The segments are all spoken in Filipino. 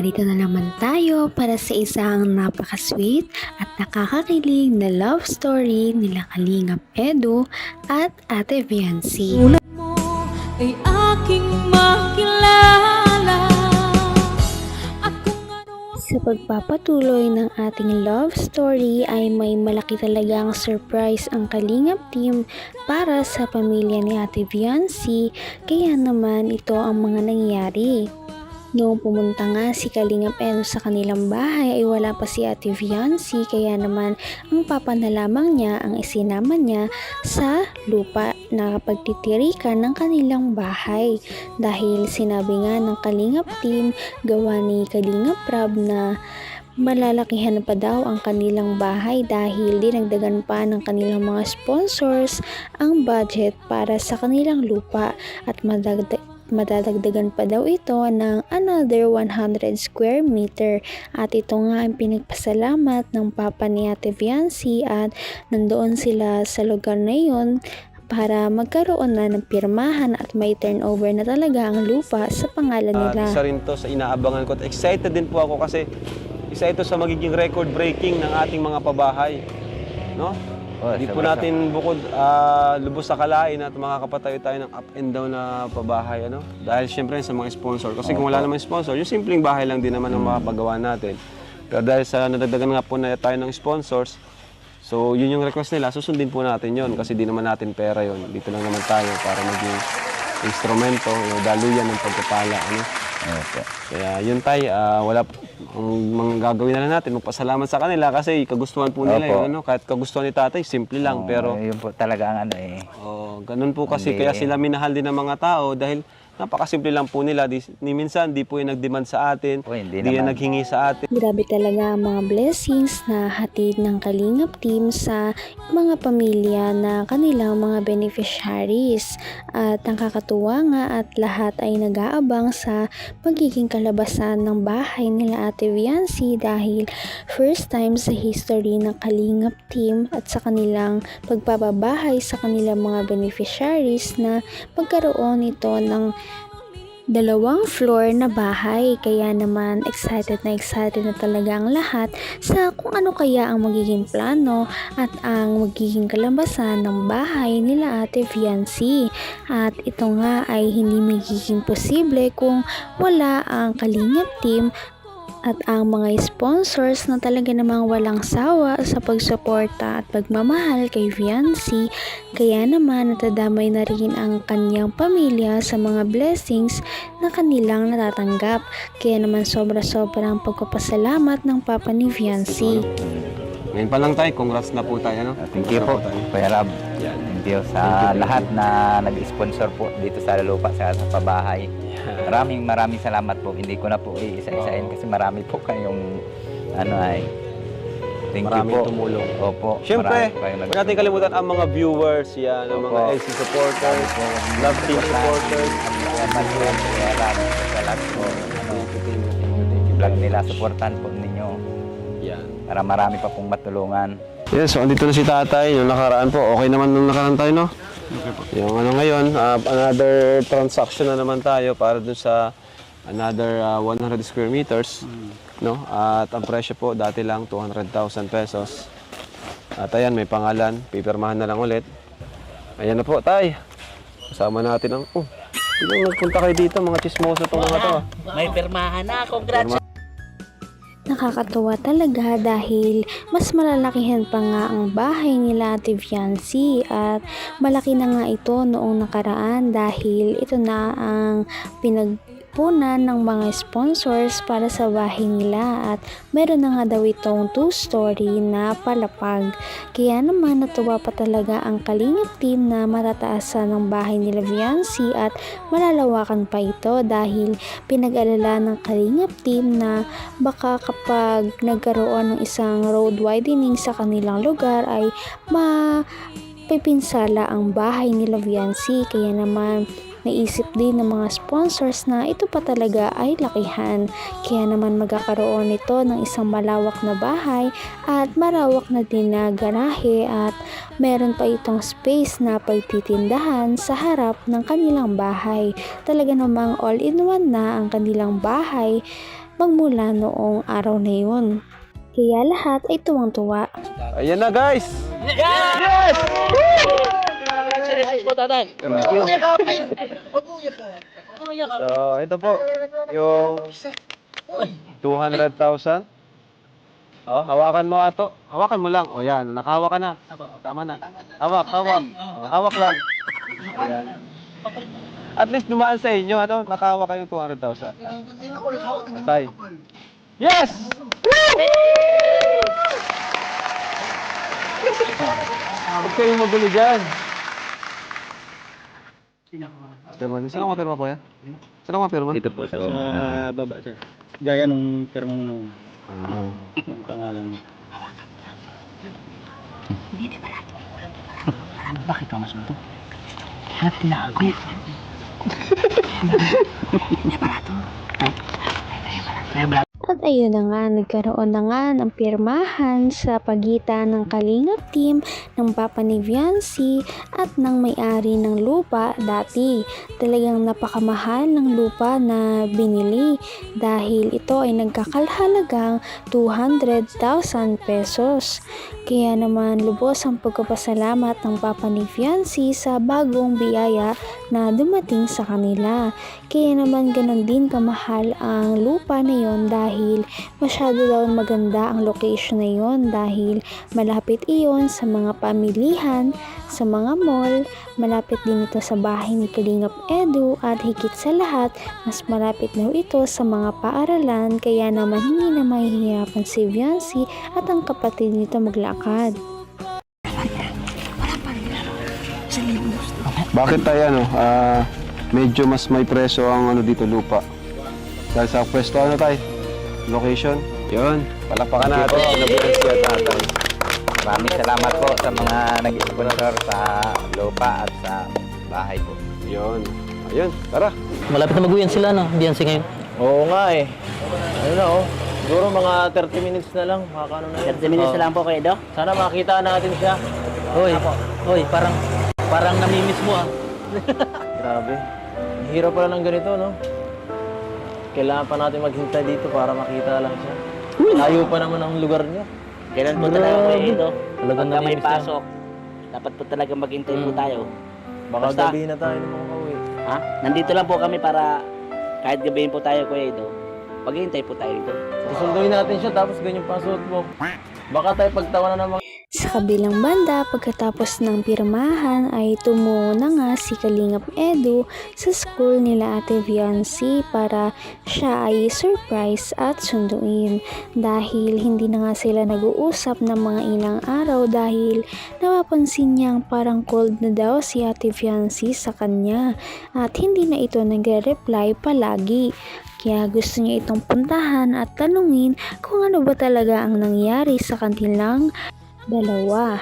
Narito na naman tayo para sa isang napaka-sweet at nakakakilig na love story nila Kalingap Edu at Ate Viancy. Tulad mo ay aking makilala at kung ano Sa pagpapatuloy ng ating love story ay may malaki talagang surprise ang Kalingap team para sa pamilya ni Ate Viancy, kaya naman ito ang mga nangyari. Noong pumunta nga si Kalingap Edu sa kanilang bahay ay wala pa si Ate Viancy, kaya naman ang papa na lamang niya ang isinama niya sa lupa na pagtitirikan ng kanilang bahay. Dahil sinabi nga ng Kalingap team gawa ni Kalingap Rab na malalakihan pa daw ang kanilang bahay dahil dinagdagan pa ng kanilang mga sponsors ang budget para sa kanilang lupa at madadagdagan pa daw ito ng another 100 square meter. At ito nga ang pinagpasalamat ng papa ni Ate Viancy at nandoon sila sa lugar na yun para magkaroon na ng pirmahan at may turnover na talaga ang lupa sa pangalan nila. Isa rin to sa inaabangan ko at excited din po ako kasi isa ito sa magiging record breaking ng ating mga pabahay, no? Hindi po natin bukod lubos sa kalain at makakapatayo tayo ng up and down na pabahay, ano? Dahil syempre sa mga sponsor. Kasi kung wala namang sponsor, yung simpleng bahay lang din naman ang makapagawa natin. Pero dahil sa nadagdagan nga po na tayo ng sponsors, so yun yung request nila, susundin po natin yun kasi di naman natin pera yun. Dito lang naman tayo para maging instrumento, daluyan ng pagkapala, ano? Okay. Kaya yun tay, wala ang mga gagawin na lang natin, magpasalamat sa kanila kasi kagustuhan po nila yun, ano? Kahit kagustuhan ni tatay, simple lang, pero yun po talaga ang ano eh. ganun po kasi kaya sila minahal din ng mga tao dahil napakasimple lang po nila. Minsan di po yung nag-demand sa atin, di yung naghingi sa atin. Grabe talaga ang mga blessings na hatid ng Kalingap team sa mga pamilya na kanilang mga beneficiaries. At nakakatuwa nga at lahat ay nag-aabang sa magiging kalabasan ng bahay nila Ate Viancy dahil first time sa history ng Kalingap team at sa kanilang pagpapabahay sa kanilang mga beneficiaries na magkaroon ito ng 2 floor na bahay. Kaya naman excited na talaga ang lahat sa kung ano kaya ang magiging plano at ang magiging kalabasan ng bahay nila Ate Viancy. At ito nga ay hindi magiging posible kung wala ang Kalingap team at ang mga sponsors na talaga namang walang sawa sa pagsuporta at pagmamahal kay Viancy. Kaya naman natadamay na rin ang kanyang pamilya sa mga blessings na kanilang natatanggap. Kaya naman sobra-sobrang pagpapasalamat ng papa ni Viancy. Ngayon pa lang tayo, congrats na po tayo, ano? Thank you po, Kuya Rab. Thank you sa lahat na nag-sponsor po dito sa lupa sa pabahay. Maraming salamat po. Hindi ko na po iisa-isain kasi marami po kayong ano ay. Thank you po. Tumulong. Opo. Siyempre, huwag natin kalimutan ang mga viewers, yan, ang mga LC supporters, love team supporters. Kuya Rab, sa lahat po. Vlog nila, supportan po ninyo. Yan. Para marami pa pong matulungan. Yes, so andito na si tatay. Yung nakaraan po, okay naman nung nakaraan tayo, no? Okay po. Yung ano ngayon, another transaction na naman tayo para dun sa another 100 square meters. No? At ang presyo po, dati lang 200,000 pesos. At ayan, may pangalan. Pipirmahan na lang ulit. Ayan na po, tay. Kasama natin ang... nagpunta kayo dito, mga chismoso itong mga to. May pirmahan na. Congrats! Nakakatuwa talaga dahil mas malalakihan pa nga ang bahay nila Ate Viancy at malaki na nga ito noong nakaraan dahil ito na ang pinagpunan ng mga sponsors para sa bahay nila at meron na nga daw itong 2-story na palapag. Kaya naman natuwa pa talaga ang Kalingap team na matataasan ng bahay nila Viancy at malalawakan pa ito dahil pinag-alala ng Kalingap team na baka kapag nagkaroon ng isang road widening sa kanilang lugar ay mapipinsala ang bahay nila Viancy. Kaya naman naisip din ng mga sponsors na ito pa talaga ay lakihan. Kaya naman magkakaroon ito ng isang malawak na bahay at marawak na din na garahe at meron pa itong space na pagtitindahan sa harap ng kanilang bahay. Talaga namang all-in-one na ang kanilang bahay magmula noong araw na yun. Kaya lahat ay tuwang-tuwa. Ayan na guys! So, ito po, yung 200,000. Oh, hawakan mo ato. Hawakan mo lang. O yan, nakahawak ka na. Tama na. Hawak. Hawak lang. Ayan. At least dumaan sa inyo, ano? Nakahawak kayo 200,000. Tay. Yes! Huwag kayong magulo dyan. Saan ako pirma po yan? Saan ako pirma? Dito po sa baba, sir. Gaya nung pirmang nung pangalan mo. Bakit ka mas ito? Hanap tinago. At ayun na nga, nagkaroon na nga ng pirmahan sa pagitan ng Kalingap team ng Papa ni Viancy at ng may-ari ng lupa dati. Talagang napakamahal ng lupa na binili dahil ito ay nagkakalhalagang 200,000 pesos. Kaya naman lubos ang pagpapasalamat ng Papa ni Viancy sa bagong biyaya na dumating sa kanila. Kaya naman ganon din kamahal ang lupa na yon dahil masyado daw maganda ang location na yon dahil malapit iyon sa mga pamilihan, sa mga mall, malapit din ito sa bahay ni Kalingap Edu at higit sa lahat, mas malapit daw ito sa mga paaralan kaya naman hindi na mahihirapan si Viancy at ang kapatid nito maglakad. Bakit tayo medyo mas may preso ang dito lupa? Dahil sa pwesto tayo? Location? Yun. Palakpakan natin. Nabuhay siya tatay. Maraming salamat po sa mga nag-sponsor sa lupa at sa bahay po. Yun. Ayun. Tara. Malapit na mag-uwian sila, no? Diyan si ngayon. Oo nga eh. Ano na oh. Siguro mga 30 minutes na lang. Makakano na yun. 30 minutes na lang po kayo, Do. Sana makita natin siya. Hoy, parang namimiss mo ah. Grabe. Ang hirap pala ng ganito, no? Kailangan pa natin maghintay dito para makita lang siya. Layo pa naman ang lugar niya. Ganun po talaga kayo, Do. Talagang Pagka may namimiss yan. pasok, dapat po talaga maghintay po tayo. Baka Basta. gabihin na tayo ng mga kauwi. Ha? Nandito lang po kami para kahit gabihin po tayo, Kuya Edo, maghintay po tayo dito. Susunduin natin siya tapos ganyan pa ang suot mo. Baka tayo pagtawanan ng mga... Sa kabilang banda, pagkatapos ng pirmahan ay tumungo na nga si Kalingap Edu sa school nila Ate Viancy para siya ay surprise at sunduin dahil hindi na nga sila nag-uusap ng mga ilang araw dahil napapansin niyang parang cold na daw si Ate Viancy sa kanya at hindi na ito nagre-reply palagi. Kaya gusto niya itong puntahan at tanungin kung ano ba talaga ang nangyari sa kanilang dalawa.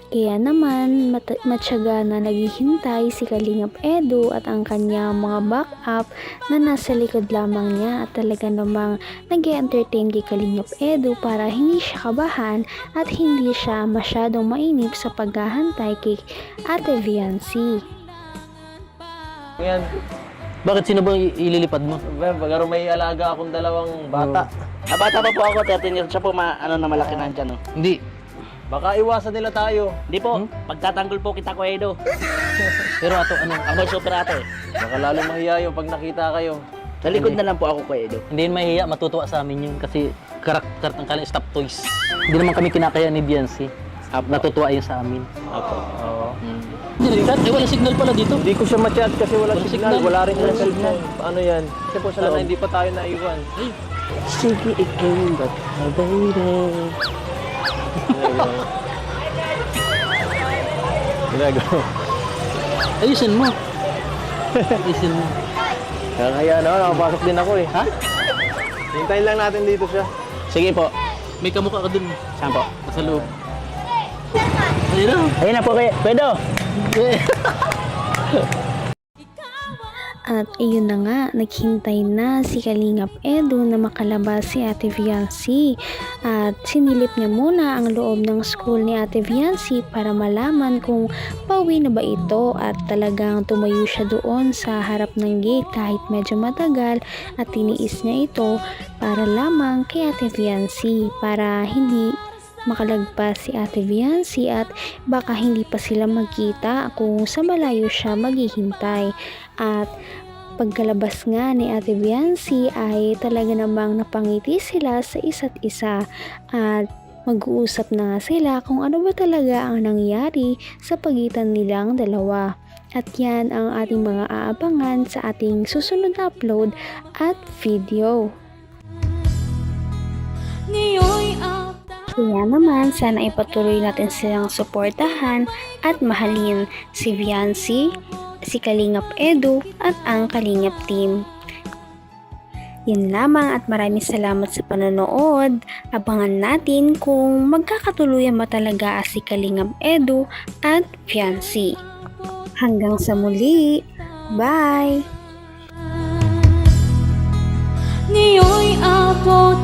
Kaya naman matyaga na naghihintay si Kalingap Edu at ang kanyang mga backup na nasa likod lamang niya at talaga namang nag-entertain kay Kalingap Edu para hindi siya kabahan at hindi siya masyadong mainip sa paghahantay kay Ate Viancy. Yan. Bakit sino ba ililipad mo? Pagkaro may alaga akong dalawang bata. Bata pa po ako, 13 years siya po, na malaki na dyan, no? Hindi. Baka iwasan nila tayo. Hindi po, pagtatanggol po kita, Kuya Edo. Pero ato, ano? Ako super ate. Baka lalo mahiya yung pag nakita kayo. Sa likod na lang po ako, Kuya Edo. Hindi yun mahihiya, matutuwa sa amin yun kasi karakter ng kanilang stop toys. Hindi naman kami kinakaya ni Viancy. Natutuwa yun sa amin. Oo. Nilikat? Wala signal pala dito. Hindi ko siya ma-chat kasi wala Walang signal. signal. Wala rin Walang siya signal. cellphone. Paano yan? Kasi po sana hindi pa tayo naiwan. Sige, ikaw ba't baby? Ginagawa. Ayusin mo. Ayusin mo. Kaya nakapasok din ako eh. Ha? Hintayin lang natin dito siya. Sige po. May kamukha ka dun. Saan po? Sa loob. Ayun na. Ayun na po, Kuya Edo. At ayun na nga, naghintay na si Kalingap Edu na makalabas si Ate Viancy. At sinilip niya muna ang loob ng school ni Ate Viancy para malaman kung pauwi na ba ito, at talagang tumayo siya doon sa harap ng gate kahit medyo matagal, at tiniis niya ito para lamang kay Ate Viancy, para hindi makalagpas si Ate Viancy at baka hindi pa sila magkita kung sa malayo siya maghihintay. At pagkalabas nga ni Ate Viancy ay talaga namang napangiti sila sa isa't isa, at mag-uusap na nga sila kung ano ba talaga ang nangyari sa pagitan nilang dalawa. At yan ang ating mga aabangan sa ating susunod na upload at video. Ngayon'y Kaya naman, sana ipatuloy natin silang suportahan at mahalin si Viancy, si Kalingap Edu at ang Kalingap team. Yun lamang at maraming salamat sa panonood. Abangan natin kung magkakatuluyan ba talaga si Kalingap Edu at Viancy. Hanggang sa muli. Bye! ngayon'y abot